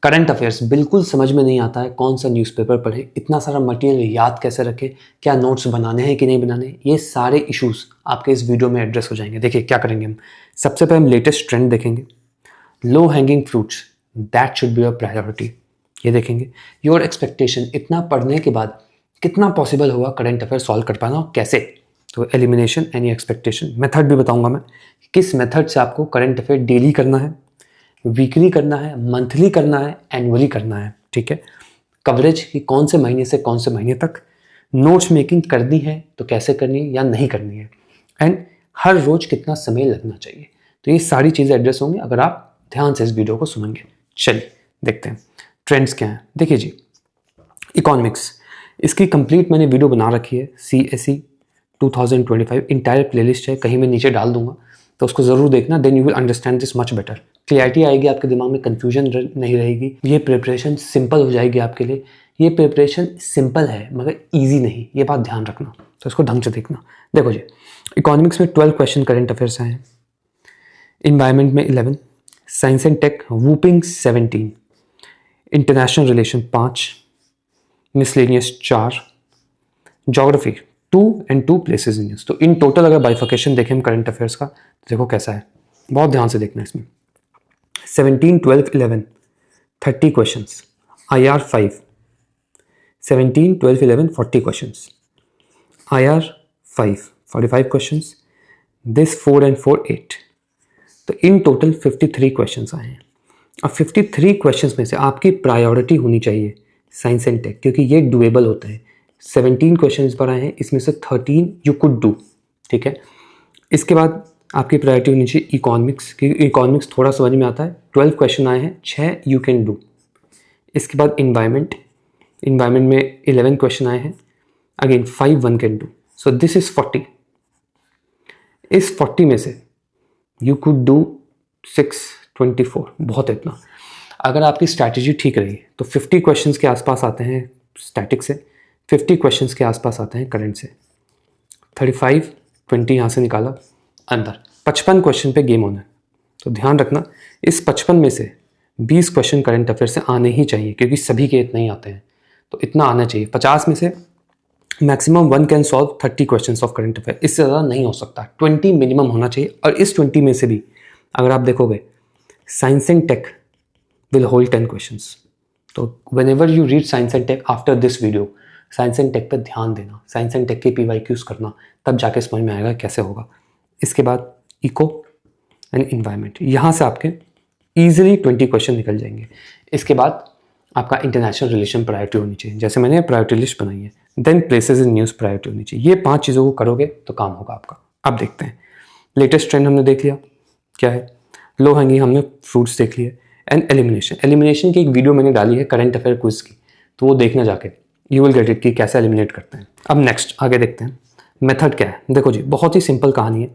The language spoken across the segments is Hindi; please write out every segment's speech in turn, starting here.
करंट अफेयर्स बिल्कुल समझ में नहीं आता है कौन सा न्यूज़पेपर पढ़े, इतना सारा मटेरियल याद कैसे रखें, क्या नोट्स बनाने हैं कि नहीं बनाने, ये सारे इश्यूज आपके इस वीडियो में एड्रेस हो जाएंगे। देखिए क्या करेंगे हम। सबसे पहले हम लेटेस्ट ट्रेंड देखेंगे, low hanging fruits that should be your priority, ये देखेंगे। योर एक्सपेक्टेशन, इतना पढ़ने के बाद कितना पॉसिबल होगा करंट अफेयर सॉल्व कर पाना और कैसे। तो एलिमिनेशन एनी एक्सपेक्टेशन, मेथड भी बताऊंगा मैं, किस मेथड से आपको करंट अफेयर डेली करना है, वीकली करना है, मंथली करना है, एनुअली करना है, ठीक है। कवरेज की कौन से महीने से कौन से महीने तक, नोट्स मेकिंग करनी है तो कैसे करनी है या नहीं करनी है, एंड हर रोज कितना समय लगना चाहिए। तो ये सारी चीज़ें एड्रेस होंगी अगर आप ध्यान से इस वीडियो को सुनेंगे। चलिए देखते हैं ट्रेंड्स क्या हैं। देखिए जी, इकोनॉमिक्स, इसकी कंप्लीट मैंने वीडियो बना रखी है, CSE 2025 इंटायर प्लेलिस्ट है, कहीं मैं नीचे डाल दूंगा, तो उसको ज़रूर देखना। Then you will understand this much better, clarity आएगी आपके दिमाग में, कन्फ्यूजन नहीं रहेगी, ये प्रिपरेशन सिंपल हो जाएगी आपके लिए। ये प्रिपरेशन सिंपल है मगर ईजी नहीं, ये बात ध्यान रखना, तो इसको ढंग से देखना। देखो जी, इकोनॉमिक्स में 12 क्वेश्चन करंट अफेयर्स आए हैं, इन्वायरमेंट में 11, science and tech whopping 17, international relation 5, miscellaneous 4, geography 2 and 2 places in news. तो इन टोटल अगर बाइफिकेशन देखें हम करंट अफेयर्स का, तो देखो कैसा है, बहुत ध्यान से देखना इसमें। 17, 12, 11 30 questions, IR 5, 17, 12, 11 40 questions, IR 5 45 questions, this 4 and 4 8, तो इन टोटल 53 क्वेश्चंस आए हैं। अब 53 क्वेश्चंस में से आपकी प्रायोरिटी होनी चाहिए साइंस एंड टेक, क्योंकि ये डुएबल होता है। 17 क्वेश्चन इस पर आए हैं, इसमें से 13 यू कुड डू, ठीक है। इसके बाद आपकी प्रायोरिटी होनी चाहिए इकोनॉमिक्स, क्योंकि इकोनॉमिक्स थोड़ा समझ में आता है। 12 क्वेश्चन आए हैं, 6 यू कैन डू। इसके बाद इन्वायरमेंट में 11 क्वेश्चन आए हैं, again 5 1 can do, so this is 40। इस 40 में से यू कुड डू 6 24, बहुत है इतना। अगर आपकी स्ट्रैटेजी ठीक रही तो 50 क्वेश्चंस के आसपास आते हैं स्टैटिक से, 50 क्वेश्चंस के आसपास आते हैं करंट से, 35 20 यहाँ से निकाला अंदर, 55 क्वेश्चन पे गेम होना है। तो ध्यान रखना, इस 55 में से 20 क्वेश्चन करंट अफेयर से आने ही चाहिए, क्योंकि सभी के इतना ही आते हैं, तो इतना आना चाहिए। 50 में से maximum 1 can solve 30 question of current affair, इससे ज़्यादा नहीं हो सकता, 20 मिनिमम होना चाहिए। और इस 20 में से भी अगर आप देखोगे, science and tech will hold 10 questions. तो whenever you read science and tech after this video, science and tech पे ध्यान देना, साइंस एंड टेक के PYQs करना, तब जाके समझ में आएगा कैसे होगा। इसके बाद इको एंड इन्वायरमेंट, यहाँ से आपके ईजिली 20 क्वेश्चन निकल जाएंगे। इसके बाद आपका इंटरनेशनल रिलेशन प्रायोरिटी होनी चाहिए, जैसे मैंने प्रायोरिटी लिस्ट बनाई है। Then places in news priority होनी चाहिए। ये 5 चीज़ों को करोगे तो काम होगा आपका। अब देखते हैं, लेटेस्ट ट्रेंड हमने देख लिया क्या है, लो हैंगिंग हमने फ्रूट्स देख लिए, एंड एलिमिनेशन की एक वीडियो मैंने डाली है करंट अफेयर क्विज की, तो वो देखना जाके, यू विल गेट इट कि कैसे एलिमिनेट करते हैं। अब नेक्स्ट आगे देखते हैं मेथड क्या है। देखो जी, बहुत ही सिंपल कहानी है,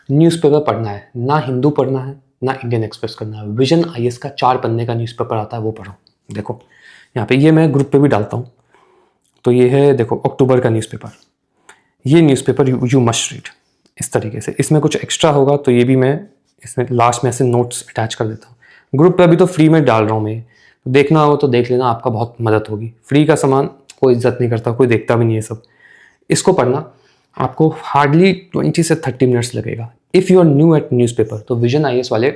न्यूज़पेपर पढ़ना है, ना हिंदू पढ़ना है ना इंडियन एक्सप्रेस करना है, विजन IAS का 4 पन्ने का न्यूज़पेपर आता है, वो पढ़ो। देखो यहाँ पे, ये मैं ग्रुप पे भी डालता हूँ, तो ये है देखो अक्टूबर का न्यूज़पेपर, ये न्यूज़पेपर यू मस्ट रीड इस तरीके से। इसमें कुछ एक्स्ट्रा होगा तो ये भी मैं इसमें लास्ट में ऐसे नोट्स अटैच कर देता हूँ। ग्रुप पे अभी तो फ्री में डाल रहा हूँ मैं, देखना हो तो देख लेना, आपका बहुत मदद होगी। फ्री का सामान कोई इज्जत नहीं करता, कोई देखता भी नहीं है सब। इसको पढ़ना आपको हार्डली 20 से 30 मिनट्स लगेगा। If you are new at newspaper, तो विजन IAS वाले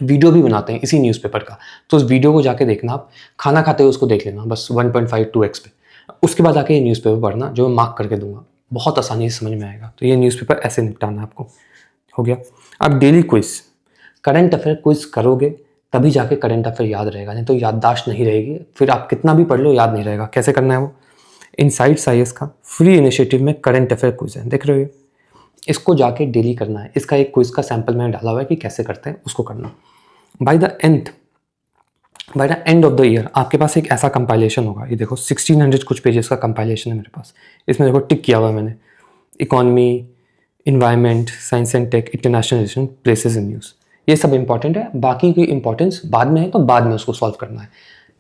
वीडियो भी बनाते हैं इसी न्यूज़पेपर का, तो उस वीडियो को जाके देखना, आप खाना खाते हुए उसको देख लेना बस 1.5 2x पे। उसके बाद आके ये न्यूज़पेपर पढ़ना, जो मैं मार्क करके दूंगा, बहुत आसानी से समझ में आएगा। तो ये न्यूज़पेपर ऐसे निपटाना है आपको, हो गया। अब daily quiz, current affair quiz करोगे तभी जाके करंट अफेयर याद रहेगा, नहीं तो याददाश्त नहीं रहेगी, फिर आप कितना भी पढ़ लो याद नहीं रहेगा। कैसे करना है वो, इनसाइट्स IAS का फ्री इनिशिएटिव में करंट अफेयर क्विज है, देख रहे हो, इसको जाके डेली करना है। इसका एक क्विज का सैंपल मैंने डाला हुआ है कि कैसे करते हैं, उसको करना। By the end of the year आपके पास एक ऐसा कंपाइलेशन होगा, ये देखो 1600 कुछ पेजेस का कंपाइलेशन है मेरे पास। इसमें देखो टिक किया हुआ है मैंने, economy, environment, science and tech, international relation, places in news, ये सब इंपॉर्टेंट है। बाकी की इंपॉर्टेंस बाद में है, तो बाद में उसको सॉल्व करना है।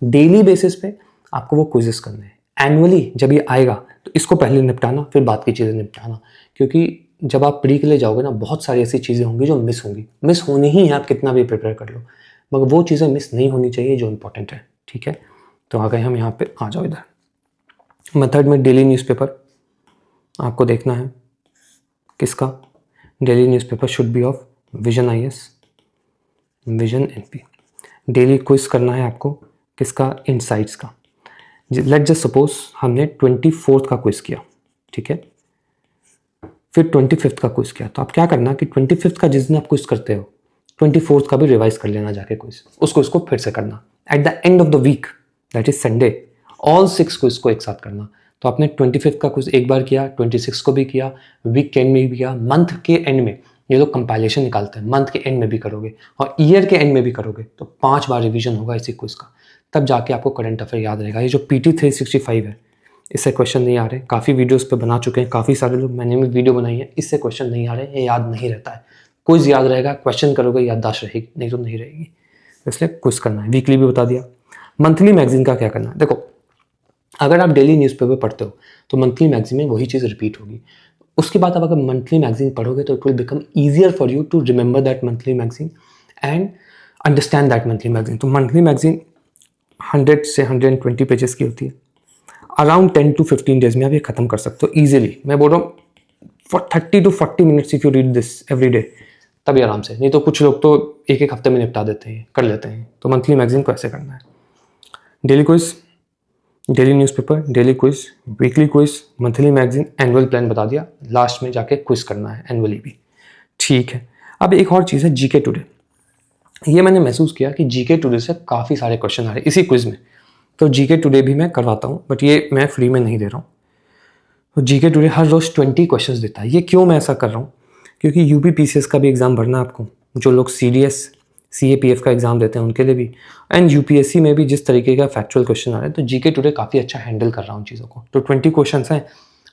डेली बेसिस पे आपको वो क्विजेस करने हैं। एनुअली जब ये आएगा तो इसको पहले निपटाना, फिर बात की चीज़ें निपटाना, क्योंकि जब आप प्री के लिए जाओगे ना, बहुत सारी ऐसी चीज़ें होंगी जो मिस होंगी, मिस होनी ही है, आप कितना भी प्रिपेयर कर लो। मगर वो चीज़ें मिस नहीं होनी चाहिए जो इंपॉर्टेंट है, ठीक है। तो आ गए हम यहाँ पे, आ जाओ इधर। मेथड में डेली न्यूज़पेपर आपको देखना है, किसका? Daily newspaper should be of vision IAS, vision NP। Daily quiz करना है आपको, किसका? इनसाइट्स का। लेट जस्ट सपोज हमने 24th का क्विज किया, ठीक है, फिर 25th का क्विज किया, तो आप क्या करना कि 25th का जिस दिन आप क्विज करते हो 24th का भी रिवाइज कर लेना जाके क्विज, उसको फिर से करना। At the end of the week, that is Sunday, all 6 quiz को एक साथ करना। तो आपने 25th का क्विज एक बार किया, 26 को भी किया, वीक के एंड में भी किया, मंथ के एंड में ये लोग कंपाइलेशन निकालते हैं, मंथ के एंड में भी करोगे और ईयर के एंड में भी करोगे, तो 5 बार रिवीजन होगा इसी क्विज का, तब जाके आपको करंट अफेयर याद रहेगा। ये जो PT 365 है, इससे क्वेश्चन नहीं आ रहे, काफ़ी वीडियोस पे बना चुके हैं, काफ़ी सारे लोग, मैंने भी वीडियो बनाई है, इससे क्वेश्चन नहीं आ रहे, ये याद नहीं रहता है। क्विज याद रहेगा, क्वेश्चन करोगे याददाश्त रहेगी, नहीं तो नहीं रहेगी, इसलिए क्विज करना है। वीकली भी बता दिया। मंथली मैगजीन का क्या करना है? देखो, अगर आप डेली न्यूज़पेपर पढ़ते हो तो मंथली मैगजीन में वही चीज़ रिपीट होगी। उसके बाद आप अगर मंथली मैगजीन पढ़ोगे तो it will become easier for you to remember that monthly magazine and understand that monthly magazine. तो मंथली मैगजीन 100 से 120 पेजेस की होती है, अराउंड 10 to 15 डेज में आप ये खत्म कर सकते हो ईजिली। मैं बोल रहा हूँ for 30 to 40 minutes if you read this every day, तभी आराम से। नहीं तो कुछ लोग तो एक हफ्ते में निपटा देते हैं, कर लेते हैं। तो मंथली मैगजीन को ऐसे करना है। Daily quiz, daily newspaper, daily quiz, weekly quiz, monthly magazine, annual plan बता दिया, लास्ट में जाके क्विज करना है एनुअली भी, ठीक है। अब एक और चीज़ है जीके टुडे। ये मैंने महसूस किया कि जीके टुडे से काफ़ी सारे क्वेश्चन आ रहे इसी क्विज में, तो जीके टुडे भी मैं करवाता हूँ, बट ये मैं फ्री में नहीं दे रहा हूँ। तो जीके टुडे हर रोज़ 20 क्वेश्चंस देता है। ये क्यों मैं ऐसा कर रहा हूँ? क्योंकि UPPCS का भी एग्ज़ाम भरना है आपको, जो लोग CDS CAPF का एग्ज़ाम देते हैं उनके लिए भी, एंड UPSC में भी जिस तरीके का फैक्चुअल क्वेश्चन आ रहा है, तो जीके टुडे काफ़ी अच्छा हैंडल कर रहा हूँ चीज़ों को। तो 20 क्वेश्चन हैं,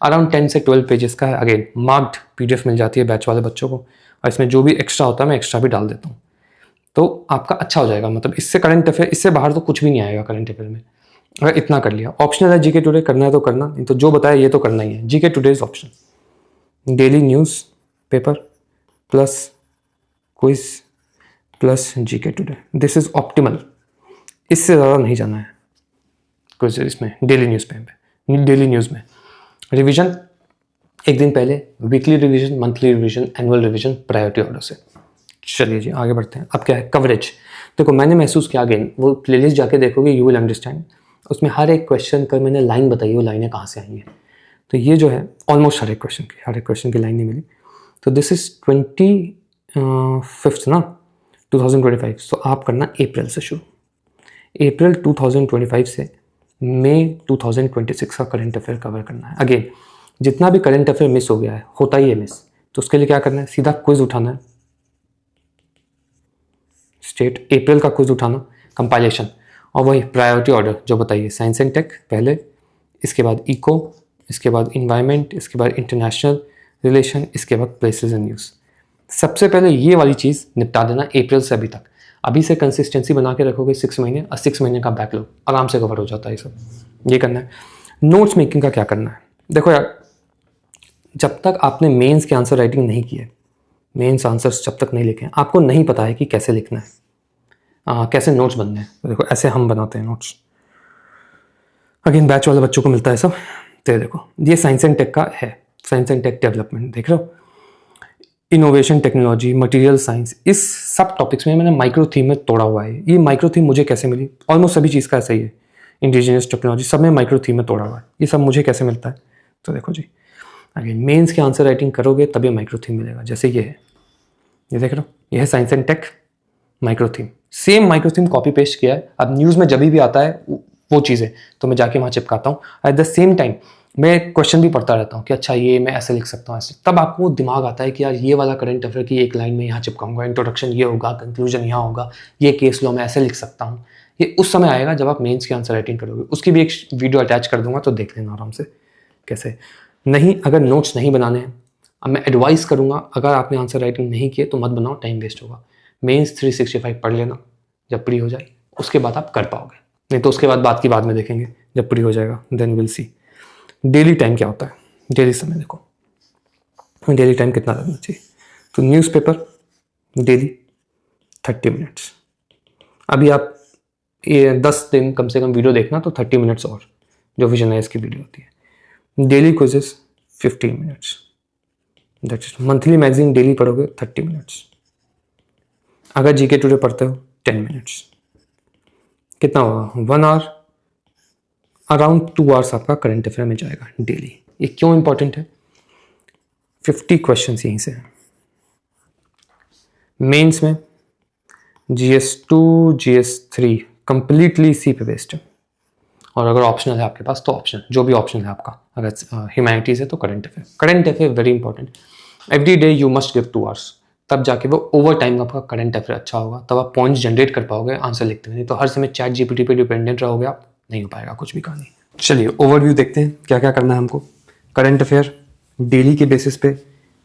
अराउंड 10 से 12 पेजेस का है। अगेन मार्क्ड PDF मिल जाती है बैच वाले बच्चों को, और इसमें जो भी एक्स्ट्रा होता है मैं एक्स्ट्रा भी डाल देता हूँ, तो आपका अच्छा हो जाएगा। मतलब इससे करंट अफेयर, इससे बाहर तो कुछ भी नहीं आएगा करंट अफेयर में, अगर इतना कर लिया। ऑप्शनल है, जीके टुडे करना है तो करना, नहीं तो जो बताया ये तो करना ही है। GK today is option. Daily news paper plus quiz plus GK today, this is optimal. इससे ज़्यादा नहीं जाना है क्विज इसमें, डेली न्यूज़ पे, डेली न्यूज़ में। रिवीजन एक दिन पहले, weekly revision, monthly revision, annual revision, priority order से। चलिए जी आगे बढ़ते हैं। अब क्या है? कवरेज। देखो मैंने महसूस किया, अगेन वो प्लेलिस्ट जाके देखोगे यू विल अंडरस्टैंड, उसमें हर एक क्वेश्चन का मैंने लाइन बताई, वो लाइनें कहाँ से आई हैं। तो ये जो है ऑलमोस्ट हर एक क्वेश्चन की लाइन नहीं मिली। तो दिस इज 25 ना 2025। तो आप करना अप्रैल से शुरू, अप्रैल 2025 से मई 2026 का करंट अफेयर कवर करना है। अगेन जितना भी करंट अफेयर मिस हो गया है, होता ही है मिस, तो उसके लिए क्या करना है? सीधा क्विज उठाना है, स्टेट अप्रैल का क्विज उठाना, कंपाइलेशन, और वही प्रायोरिटी ऑर्डर जो बताइए, साइंस एंड टेक पहले, इसके बाद इको, इसके बाद इन्वायरमेंट, इसके बाद इंटरनेशनल रिलेशन, इसके बाद प्लेसेस एंड न्यूज़। सबसे पहले ये वाली चीज़ निपटा देना अप्रैल से अभी तक। अभी से कंसिस्टेंसी बना के रखोगे 6 महीने, और 6 महीने का बैकलॉग आराम से कवर हो जाता है। ये सब ये करना है। नोट्स मेकिंग का क्या करना है? देखो यार, जब तक आपने मेंस के आंसर राइटिंग नहीं किए, मेंस आंसर्स जब तक नहीं लिखे, आपको नहीं पता है कि कैसे लिखना है, कैसे नोट्स बनने हैं। तो देखो ऐसे हम बनाते हैं नोट्स। अगेन बैच वाले बच्चों को मिलता है सब। तो देखो ये साइंस एंड टेक का है, साइंस एंड टेक डेवलपमेंट देख रहे हो, इनोवेशन टेक्नोलॉजी, मटेरियल साइंस, इस सब टॉपिक्स में मैंने माइक्रो थीम में तोड़ा हुआ है। ये माइक्रो थीम मुझे कैसे मिली? ऑलमोस्ट सभी चीज़ का ऐसा ही है, इंडिजिनियस टेक्नोलॉजी सब में माइक्रो थीम में तोड़ा हुआ है। ये सब मुझे कैसे मिलता है? तो देखो जी, अगेन मेंस के आंसर राइटिंग करोगे तभी माइक्रो थीम मिलेगा। जैसे ये है, ये देख रहे हो, ये है science and tech micro theme. Same micro theme copy paste किया है। अब न्यूज़ में जब भी आता है वो चीज़ें तो मैं जाके वहाँ चिपकाता हूँ। एट द सेम टाइम मैं क्वेश्चन भी पढ़ता रहता हूँ कि अच्छा ये मैं ऐसे लिख सकता हूँ ऐसे, तब आपको दिमाग आता है कि यार ये वाला करंट अफेयर की एक लाइन में यहाँ चिपकाऊंगा, इंट्रोडक्शन ये होगा, कंक्लूजन यहाँ होगा, ये केस लॉ मैं ऐसे लिख सकता हूँ। ये उस समय आएगा जब आप मेंस की आंसर राइटिंग करोगे। उसकी भी एक वीडियो अटैच कर दूंगा, तो देख लेना आराम से कैसे। नहीं, अगर नोट्स नहीं बनाने हैं, अब मैं एडवाइस करूँगा, अगर आपने आंसर राइटिंग नहीं किए तो मत बनाओ, टाइम वेस्ट होगा। मेंस 365 पढ़ लेना, जब प्री हो जाए उसके बाद आप कर पाओगे, नहीं तो उसके बाद बात की बाद में देखेंगे, जब प्री हो जाएगा then will see. Daily time क्या होता है? डेली समय देखो, डेली टाइम कितना लगना चाहिए? तो न्यूज़पेपर डेली 30 मिनट्स, अभी आप ये 10 दिन कम से कम वीडियो देखना, तो 30 मिनट्स और जो विजन आईएएस की वीडियो होती है। Daily quizzes 15 minutes, that's it. Monthly magazine daily पढ़ोगे 30 मिनट्स। अगर जीके टुडे पढ़ते हो 10 मिनट्स, कितना होगा 1 आवर, अराउंड 2 आवर्स आपका करंट अफेयर में जाएगा डेली। ये क्यों इंपॉर्टेंट है? 50 क्वेश्चन यहीं से हैं। मेंस में GS2 GS3 कंप्लीटली इसी पे बेस्ड है, और अगर ऑप्शनल है आपके पास तो ऑप्शनल, जो भी ऑप्शनल है आपका। अगर ह्यूमैनिटीज है तो current affair very important. Every day you must give 2 hours, तब जाके वो ओवर टाइम आपका करंट अफेयर अच्छा होगा, तब आप पॉइंट्स जनरेट कर पाओगे आंसर लिखते हुए। नहीं तो हर समय चैट जीपीटी पे डिपेंडेंट रहोगे आप, नहीं हो पाएगा कुछ भी कहानी। चलिए ओवरव्यू देखते हैं क्या क्या करना है हमको। करंट अफेयर डेली के बेसिस पे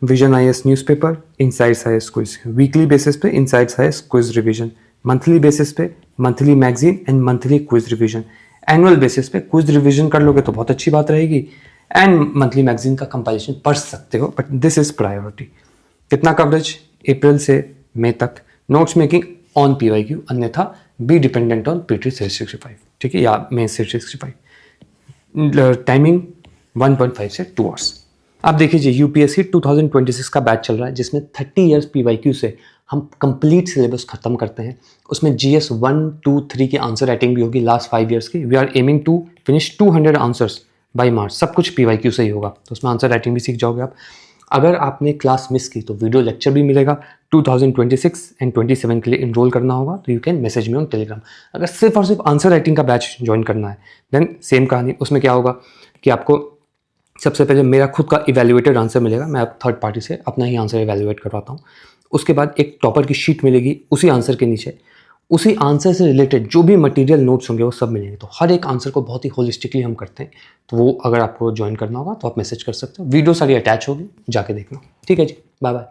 vision IAS newspaper, insights IAS quiz. Weekly basis पे insights IAS quiz revision. Monthly basis पे monthly magazine and monthly quiz revision. Annual basis पे क्विज रिवीजन कर लोगे तो बहुत अच्छी बात रहेगी, एंड मंथली मैगजीन का कंपाइलेशन पढ़ सकते हो, बट दिस इज प्रायोरिटी। कितना कवरेज? अप्रैल से मई तक। नोट्स मेकिंग ऑन पीवाईक्यू, अन्यथा बी डिपेंडेंट ऑन पीटी 365, ठीक है, या मे 365। टाइमिंग 1.5 से 2 आवर्स। आप देखिए यूपीएससी 2026 का बैच चल रहा है, जिसमें 30 इयर्स पीवाईक्यू से हम कंप्लीट सिलेबस खत्म करते हैं। उसमें GS 1, 2, 3 की आंसर राइटिंग भी होगी लास्ट 5 इयर्स की। We are aiming to finish 200 answers by March. सब कुछ पीवाईक्यू से ही होगा, तो उसमें आंसर राइटिंग भी सीख जाओगे आप। अगर आपने क्लास मिस की तो वीडियो लेक्चर भी मिलेगा। 2026 एंड 27 के लिए इनरोल करना होगा तो you can message me on Telegram. अगर सिर्फ और सिर्फ आंसर राइटिंग का बैच ज्वाइन करना है देन सेम कहानी। उसमें क्या होगा कि आपको सबसे पहले मेरा खुद का इवैल्यूएटेड आंसर मिलेगा, मैं थर्ड पार्टी से अपना ही आंसर इवैल्यूएट करवाता हूँ। उसके बाद एक टॉपर की शीट मिलेगी, उसी आंसर के नीचे उसी आंसर से रिलेटेड जो भी मटेरियल नोट्स होंगे वो सब मिलेंगे। तो हर एक आंसर को बहुत ही होलिस्टिकली हम करते हैं, तो वो अगर आपको ज्वाइन करना होगा तो आप मैसेज कर सकते हो। वीडियो सारी अटैच होगी, जाके देखना। ठीक है जी, बाय बाय।